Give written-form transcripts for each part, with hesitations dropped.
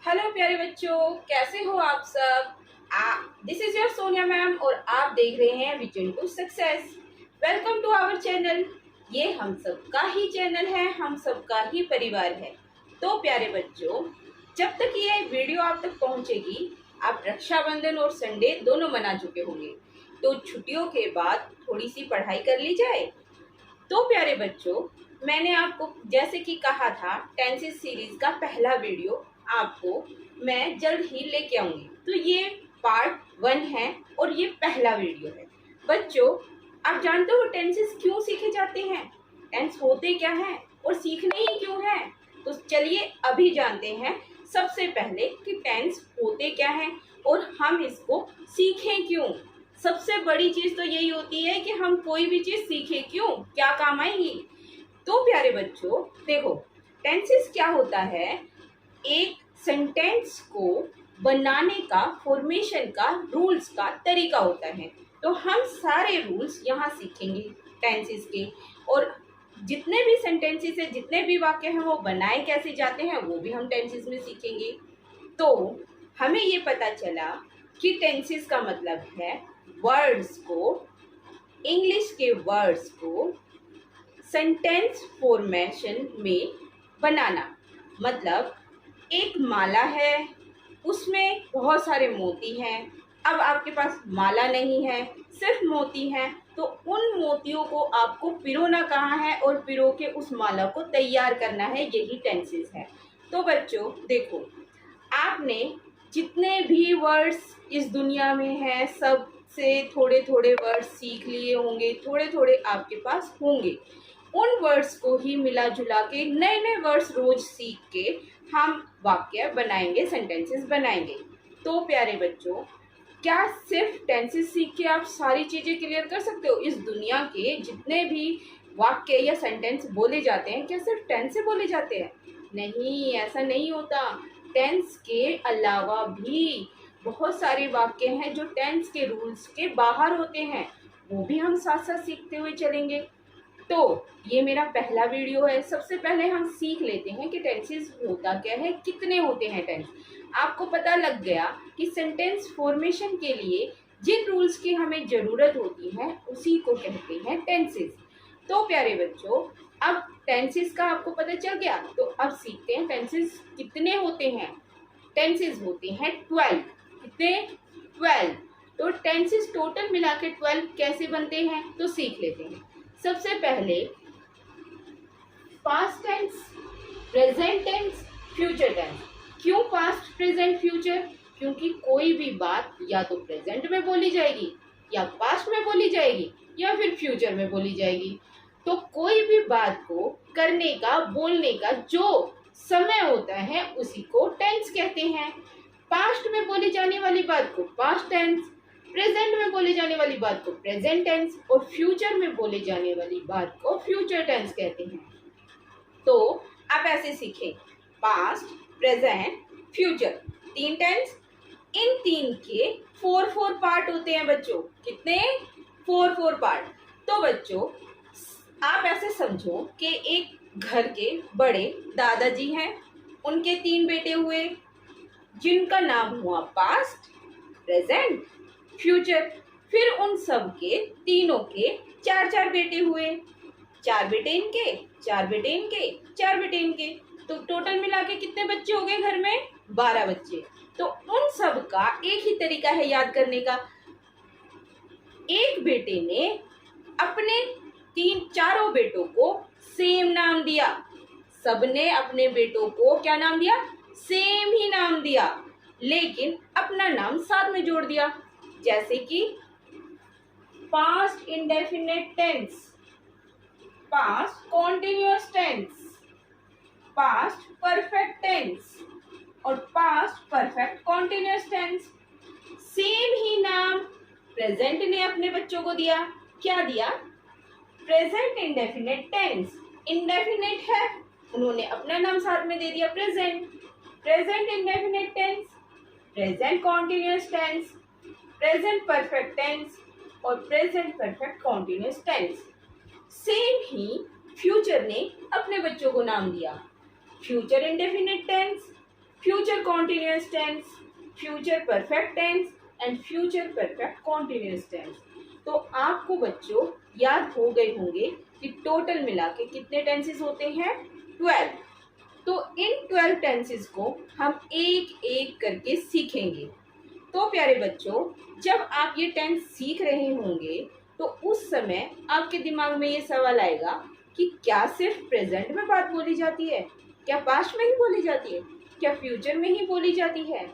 Hello प्यारे बच्चों, कैसे हो आप सब। This is your Sonia ma'am और आप देख रहे हैं vision to success. Welcome to our channel. ये हम सबका ही चैनल है, हम सबका ही परिवार है। तो प्यारे बच्चों, जब तक ये वीडियो आप तक पहुंचेगी, आप रक्षाबंधन और संडे दोनों मना चुके होंगे। तो छुट्टियों के बाद थोड़ी सी पढ़ाई कर ली जाए। तो प्यारे बच्चों, मैंने आपको जैसे कि कहा था, टेंसेस सीरीज का पहला वीडियो आपको मैं जल्द ही लेके आऊंगी। तो ये पार्ट 1 है और ये पहला वीडियो है। बच्चों, आप जानते हो टेंसेस क्यों सीखे जाते हैं, टेंस होते क्या हैं और सीखने ही क्यों हैं। तो चलिए अभी जानते हैं सबसे पहले कि टेंस होते क्या हैं और हम इसको सीखें क्यों। सबसे बड़ी चीज तो यही होती है कि हम कोई भी चीज सीखें क्यों, क्या काम आएगी। तो प्यारे बच्चों देखो, टेंसेस क्या होता है, एक सेंटेंस को बनाने का, फॉर्मेशन का, रूल्स का तरीका होता है। तो हम सारे रूल्स यहाँ सीखेंगे टेंसेस के, और जितने भी सेंटेंसेस है, जितने भी वाक्य हैं, वो बनाए कैसे जाते हैं वो भी हम टेंसेस में सीखेंगे। तो हमें ये पता चला कि टेंसेस का मतलब है वर्ड्स को, इंग्लिश के वर्ड्स को सेंटेंस फॉर्मेशन में बनाना। मतलब एक माला है, उसमें बहुत सारे मोती हैं। अब आपके पास माला नहीं है, सिर्फ मोती हैं, तो उन मोतियों को आपको पिरोना कहाँ है और पिरो के उस माला को तैयार करना है, यही टेंसेस है। तो बच्चों देखो, आपने जितने भी वर्ड्स इस दुनिया में हैं, सब से थोड़े थोड़े वर्ड्स सीख लिए होंगे, थोड़े थोड़े आपके पास होंगे। उन वर्ड्स को ही मिला जुला के, नए नए वर्ड्स रोज सीख के हम वाक्य बनाएंगे, सेंटेंसेस बनाएंगे। तो प्यारे बच्चों, क्या सिर्फ टेंसेस सीख के आप सारी चीजें क्लियर कर सकते हो। इस दुनिया के जितने भी वाक्य या सेंटेंस बोले जाते हैं, क्या सिर्फ टेंस से बोले जाते हैं? नहीं, ऐसा नहीं होता। टेंस के अलावा भी बहुत सारे वाक्य हैं जो टेंस के रूल्स के बाहर होते हैं, वो भी हम साथ साथ सीखते हुए चलेंगे। तो ये मेरा पहला वीडियो है। सबसे पहले हम सीख लेते हैं कि टेंसेस होता क्या है, कितने होते हैं टेंस। आपको पता लग गया कि सेंटेंस फॉर्मेशन के लिए जिन रूल्स की हमें ज़रूरत होती है उसी को कहते हैं टेंसेस। तो प्यारे बच्चों, अब टेंसेस का आपको पता चल गया, तो अब सीखते हैं टेंसेस कितने होते हैं। टेंसेस होते हैं 12। कितने? 12। तो टेंसेस टोटल मिला के 12 कैसे बनते हैं तो सीख लेते हैं। सबसे पहले past tense, present tense, future tense. क्यों पास्ट, प्रेजेंट, फ्यूचर? क्योंकि कोई भी बात या तो प्रेजेंट में बोली जाएगी, या पास्ट में बोली जाएगी, या फिर फ्यूचर में बोली जाएगी। तो कोई भी बात को करने का, बोलने का जो समय होता है उसी को टेंस कहते हैं। पास्ट में बोली जाने वाली बात को पास्ट टेंस, प्रेजेंट में बोले जाने वाली बात को प्रेजेंट टेंस, और फ्यूचर में बोले जाने वाली बात को फ्यूचर टेंस कहते हैं। तो आप ऐसे सीखें, पास्ट, प्रेजेंट, फ्यूचर, 3 टेंस। इन 3 के 4 पार्ट होते हैं बच्चों। कितने? 4 पार्ट। तो बच्चों आप ऐसे समझो कि एक घर के बड़े दादाजी हैं, उनके 3 बेटे हुए जिनका नाम हुआ पास्ट, प्रेजेंट, फ्यूचर। फिर उन सब के तीनों के 4 बेटे हुए, 4 बेटे इनके, 4 बेटे इनके, 4 बेटे इनके। तो टोटल मिला के कितने बच्चे हो गए घर में? 12 बच्चे। तो उन सब का एक ही तरीका है याद करने का। एक बेटे ने अपने 4 बेटों को सेम नाम दिया। सबने अपने बेटों को क्या नाम दिया? सेम ही नाम दिया, लेकिन अपना नाम साथ में जोड़ दिया। जैसे कि past indefinite tense, past continuous tense, past perfect tense और past perfect continuous tense. Same ही नाम प्रेजेंट ने अपने बच्चों को दिया। क्या दिया? Present indefinite tense. इंडेफिनिट है, उन्होंने अपना नाम साथ में दे दिया present. Present indefinite tense, present continuous tense, present perfect tense और present perfect continuous tense. Same ही फ्यूचर ने अपने बच्चों को नाम दिया, future indefinite tense, future continuous tense, future perfect tense and future perfect continuous tense. तो आपको बच्चों याद हो गए होंगे कि टोटल मिला के कितने टेंसेस होते हैं, 12। तो इन 12 टेंसेस को हम एक एक करके सीखेंगे। तो प्यारे बच्चों, जब आप ये टेंस सीख रहे होंगे तो उस समय आपके दिमाग में ये सवाल आएगा कि क्या सिर्फ प्रेजेंट में बात बोली जाती है, क्या पास्ट में ही बोली जाती है, क्या फ्यूचर में ही बोली जाती है,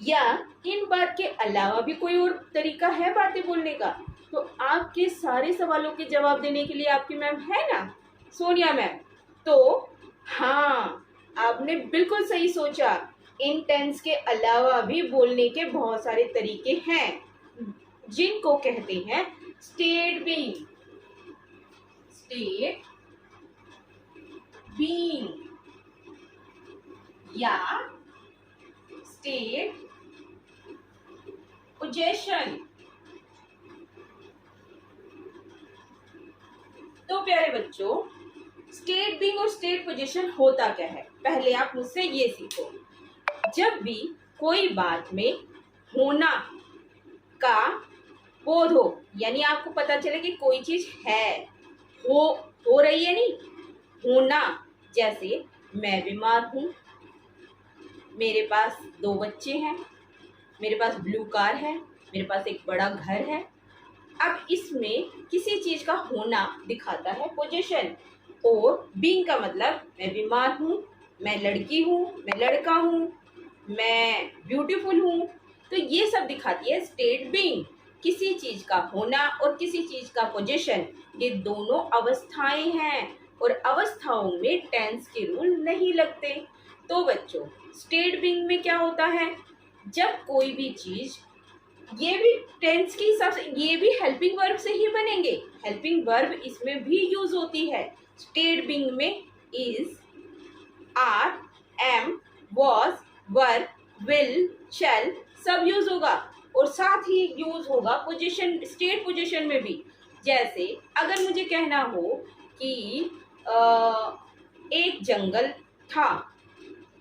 या इन बात के अलावा भी कोई और तरीका है बातें बोलने का। तो आपके सारे सवालों के जवाब देने के लिए आपकी मैम है ना, सोनिया मैम। तो हाँ, आपने बिल्कुल सही सोचा, इन टेंस के अलावा भी बोलने के बहुत सारे तरीके हैं जिनको कहते हैं स्टेट बीइंग, स्टेट बीइंग या स्टेट पोजेशन। तो प्यारे बच्चों, स्टेट बीइंग और स्टेट पोजीशन होता क्या है, पहले आप मुझसे ये सीखो। जब भी कोई बात में होना का बोध हो, यानी आपको पता चले कि कोई चीज है, हो रही है, नहीं होना। जैसे मैं बीमार हूं, मेरे पास 2 बच्चे हैं, मेरे पास ब्लू कार है, मेरे पास एक बड़ा घर है। अब इसमें किसी चीज का होना दिखाता है पोजीशन, और बीइंग का मतलब मैं बीमार हूँ, मैं लड़की हूँ, मैं लड़का हूँ, मैं ब्यूटीफुल हूँ। तो ये सब दिखाती है स्टेट बीइंग, किसी चीज का होना और किसी चीज का पोजीशन। ये दोनों अवस्थाएं हैं और अवस्थाओं में टेंस के रूल नहीं लगते। तो बच्चों, स्टेट बीइंग में क्या होता है, जब कोई भी चीज, ये भी टेंस के हिसाब से ये भी हेल्पिंग वर्ब से ही बनेंगे, हेल्पिंग वर्ब इसमें भी यूज होती है। स्टेट बीइंग में is, are, am, was, were, will, shall सब यूज होगा, और साथ ही यूज होगा पोजीशन, स्टेट पोजीशन में भी। जैसे अगर मुझे कहना हो कि एक जंगल था,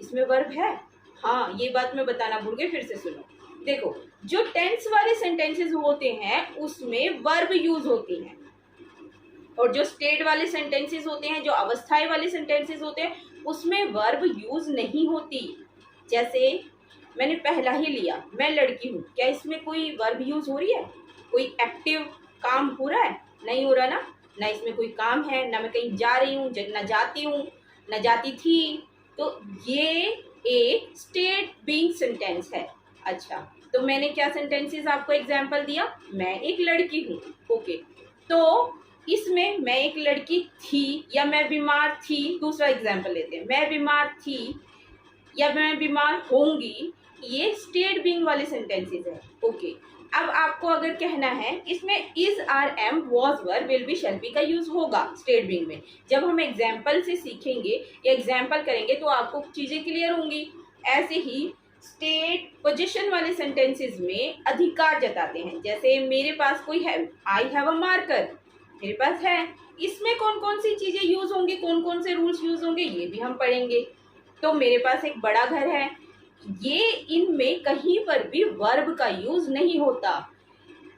इसमें वर्ब है। हाँ, ये बात मैं बताना भूल गई, फिर से सुनो। देखो, जो टेंस वाले सेंटेंसेस होते हैं उसमें वर्ब यूज होती हैं, और जो स्टेट वाले सेंटेंसेस होते हैं, जो अवस्थाएं वाले सेंटेंसेस होते हैं, उसमें वर्ब यूज नहीं होती। जैसे मैंने पहला ही लिया, मैं लड़की हूँ, क्या इसमें कोई वर्ब यूज हो रही है, कोई एक्टिव काम हो रहा है, नहीं हो रहा ना इसमें कोई काम है, ना मैं कहीं जा रही हूँ, ना जाती हूँ, ना जाती थी। तो ये एक स्टेट बीइंग सेंटेंस है। अच्छा, तो मैंने क्या सेंटेंसेस आपको एग्जाम्पल दिया, मैं एक लड़की हूँ, ओके। तो इसमें मैं एक लड़की थी या मैं बीमार थी, दूसरा एग्जाम्पल लेते हैं, मैं बीमार थी या मैं बीमार होंगी, ये स्टेट बीइंग वाले सेंटेंसेस है, ओके। अब आपको अगर कहना है, इसमें is, are, am, was, were, will be, shall be का यूज होगा स्टेट बीइंग में। जब हम एग्जाम्पल से सीखेंगे या एग्जाम्पल करेंगे तो आपको चीजें क्लियर होंगी। ऐसे ही स्टेट पोजीशन वाले सेंटेंसेस में अधिकार जताते हैं। जैसे मेरे पास कोई है, आई हैव अ मार्कर, मेरे पास है, इसमें कौन कौन सी चीजें यूज होंगी, कौन कौन से रूल्स यूज होंगे, ये भी हम पढ़ेंगे। तो मेरे पास एक बड़ा घर है, ये इनमें कहीं पर भी वर्ब का यूज नहीं होता।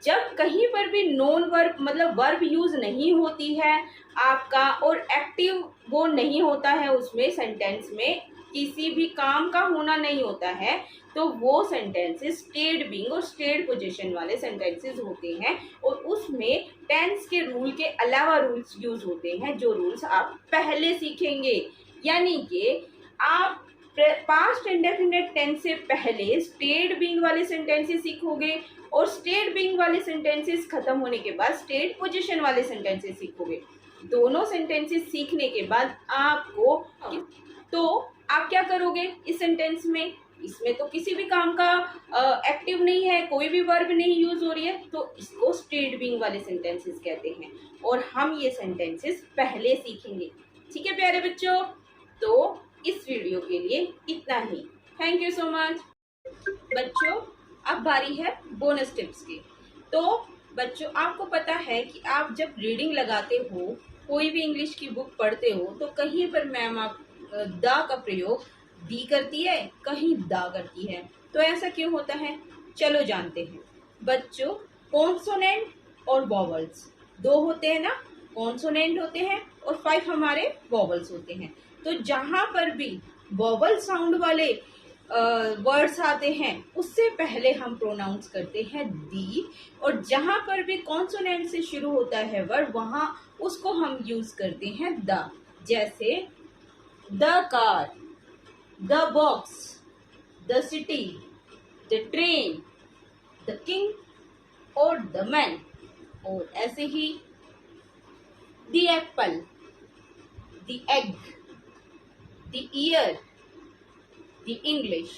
जब कहीं पर भी नॉन वर्ब मतलब वर्ब यूज नहीं होती है आपका, और एक्टिव वो नहीं होता है, उसमें सेंटेंस में किसी भी काम का होना नहीं होता है, तो वो सेंटेंसेस स्टेट बीइंग और स्टेट पोजीशन वाले सेंटेंसेस होते हैं, और उसमें टेंस के रूल के अलावा रूल्स यूज होते हैं, जो रूल्स आप पहले सीखेंगे। यानी कि आप पास्ट इंडेफिनिट टेंस से पहले स्टेट बीइंग वाले सेंटेंसेस सीखोगे, और स्टेट बीइंग वाले सेंटेंसेस खत्म होने के बाद स्टेट पोजीशन वाले सेंटेंसेस सीखोगे। दोनों सेंटेंसेस सीखने के बाद आपको, तो आप क्या करोगे इस सेंटेंस में, इसमें तो किसी भी काम का एक्टिव नहीं है, कोई भी वर्ब नहीं यूज हो रही है, तो इसको स्टेट बीइंग वाले सेंटेंसेस कहते हैं, और हम ये सेंटेंसेस पहले सीखेंगे। ठीक है प्यारे बच्चों, तो इस वीडियो के लिए इतना ही। Thank you so much. बच्चों, अब बारी है बोनस टिप्स की। तो बच्चों, आपको पता है कि आप जब रीडिंग लगाते हो, कोई भी इंग्लिश की बुक पढ़ते हो, तो कहीं पर मैम आप द का प्रयोग दी करती है, कहीं दा करती है। तो ऐसा क्यों होता है, चलो जानते हैं। बच्चों, कॉन्सोनेंट और वॉवल्स दो होते हैं ना, कॉन्सोनेंट होते हैं और 5 हमारे वॉवल्स होते हैं। तो जहां पर भी वॉवल साउंड वाले वर्ड्स आते हैं उससे पहले हम प्रोनाउंस करते हैं दी, और जहां पर भी कॉन्सोनेंट से शुरू होता है वर्ड वहां उसको हम यूज करते हैं द। जैसे the car, the box, the city, the train, the king और द मैन। और ऐसे ही the apple, the egg, the ear, the English.